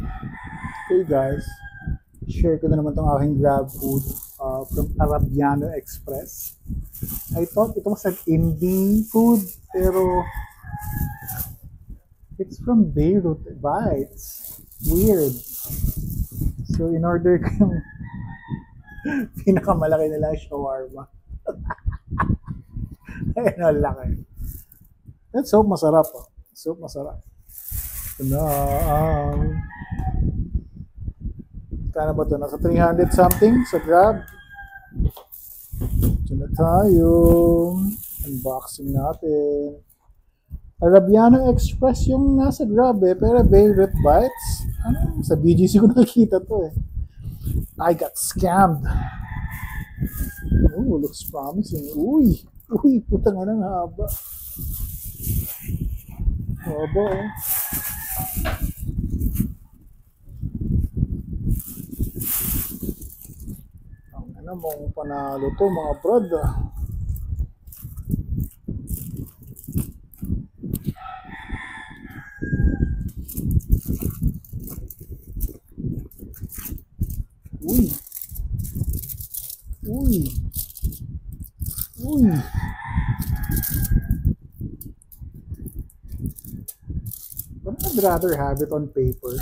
Hey guys, share ko na naman tong aking grab food from Arabiano Express. I thought ito was an indie food, pero it's from Beirut Bites. Weird. So in order ko yung pinakamalaki nila shawarma. Ayun, ang laki. Let's hope masarap. Let's hope masarap. Ito na. Kano ba ito? Nasa 300 something sa Grab. Ito na tayo. Unboxing natin. Arabiano Express yung nasa Grab pero Beirut Bites. Ano? Sa BGC ko nakikita to eh. I got scammed. Oh, looks promising. Uy, putang ina ng haba. Haba oh. Ano mong panalo to mga brad ah. Uy. But I'd rather have it on paper.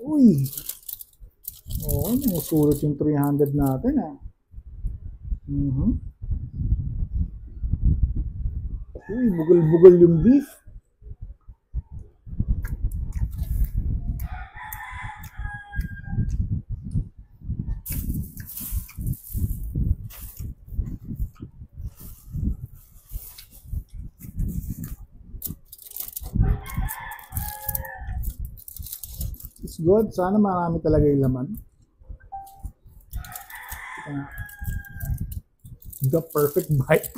Uy. Oo, nasulat yung 300 natin ah. Uy, bugol-bugol yung beef. It's good. Sana marami talaga yung laman. The perfect bite.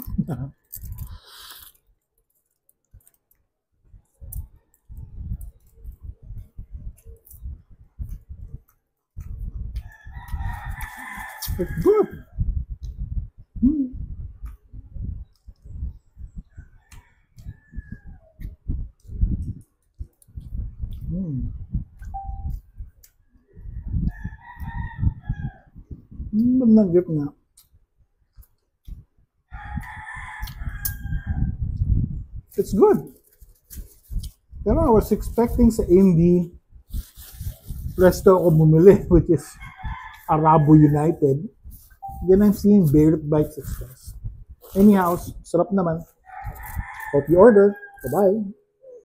It's good. Bandang na. It's good. Pero I was expecting sa indie resto ako bumili, which is Arabo United. Then I'm seeing Beirut Bites Express. Anyhow, sarap naman. Hope you order. Bye-bye.